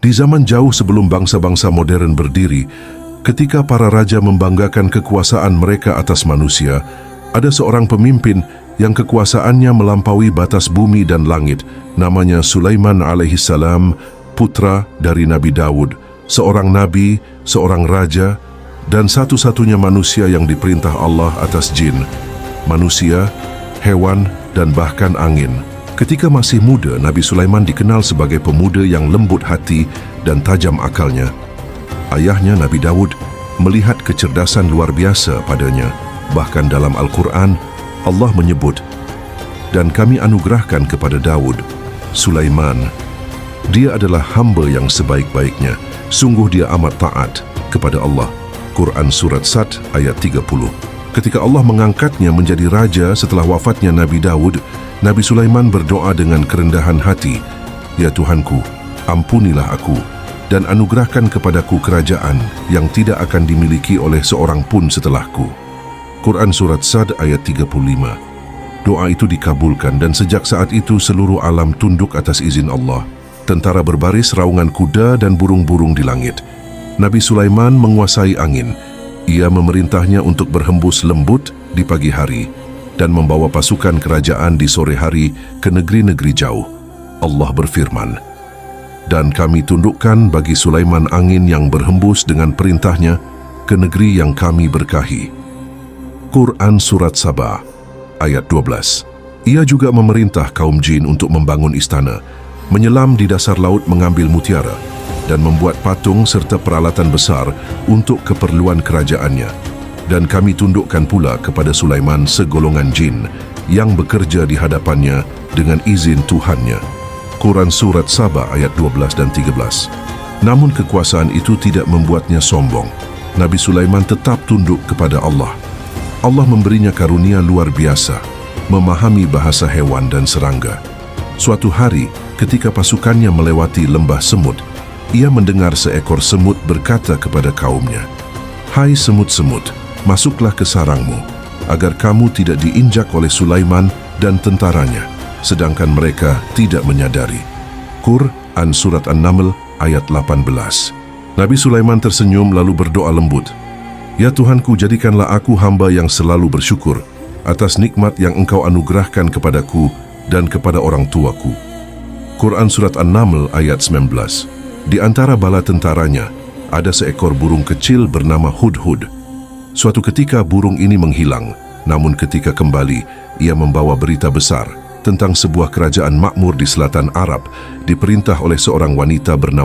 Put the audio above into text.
Di zaman jauh sebelum bangsa-bangsa modern berdiri, ketika para raja membanggakan kekuasaan mereka atas manusia, ada seorang pemimpin yang kekuasaannya melampaui batas bumi dan langit, namanya Sulaiman alaihissalam, putra dari Nabi Dawud, seorang nabi, seorang raja, dan satu-satunya manusia yang diperintah Allah atas jin, manusia, hewan, dan bahkan angin. Ketika masih muda, Nabi Sulaiman dikenal sebagai pemuda yang lembut hati dan tajam akalnya. Ayahnya, Nabi Dawud, melihat kecerdasan luar biasa padanya. Bahkan dalam Al-Quran, Allah menyebut, "Dan kami anugerahkan kepada Dawud, Sulaiman. Dia adalah hamba yang sebaik-baiknya. Sungguh dia amat taat kepada Allah." Quran Surat Sad ayat 30. Ketika Allah mengangkatnya menjadi raja setelah wafatnya Nabi Dawud, Nabi Sulaiman berdoa dengan kerendahan hati, "Ya Tuhanku, ampunilah aku dan anugerahkan kepadaku kerajaan yang tidak akan dimiliki oleh seorang pun setelahku." Quran Surat Sad ayat 35. Doa itu dikabulkan dan sejak saat itu seluruh alam tunduk atas izin Allah. Tentara berbaris raungan kuda dan burung-burung di langit. Nabi Sulaiman menguasai angin. Ia memerintahnya untuk berhembus lembut di pagi hari dan membawa pasukan kerajaan di sore hari ke negeri-negeri jauh. Allah berfirman, "Dan kami tundukkan bagi Sulaiman angin yang berhembus dengan perintahnya ke negeri yang kami berkahi." Quran Surat Saba ayat 12. Ia juga memerintah kaum jin untuk membangun istana, menyelam di dasar laut mengambil mutiara, dan membuat patung serta peralatan besar untuk keperluan kerajaannya. Dan kami tundukkan pula kepada Sulaiman segolongan jin yang bekerja di hadapannya dengan izin Tuhannya. Quran Surat Saba ayat 12 dan 13. Namun kekuasaan itu tidak membuatnya sombong. Nabi Sulaiman tetap tunduk kepada Allah. Allah memberinya karunia luar biasa, memahami bahasa hewan dan serangga. Suatu hari, ketika pasukannya melewati lembah semut, ia mendengar seekor semut berkata kepada kaumnya, "Hai semut-semut, masuklah ke sarangmu, agar kamu tidak diinjak oleh Sulaiman dan tentaranya, sedangkan mereka tidak menyadari." Quran Surat An-Naml ayat 18. Nabi Sulaiman tersenyum lalu berdoa lembut, "Ya Tuhanku, jadikanlah aku hamba yang selalu bersyukur atas nikmat yang Engkau anugerahkan kepadaku dan kepada orang tuaku." Quran Surat An-Naml ayat 19. Di antara bala tentaranya, ada seekor burung kecil bernama Hudhud. Suatu ketika burung ini menghilang, namun ketika kembali, ia membawa berita besar tentang sebuah kerajaan makmur di selatan Arab, diperintah oleh seorang wanita bernama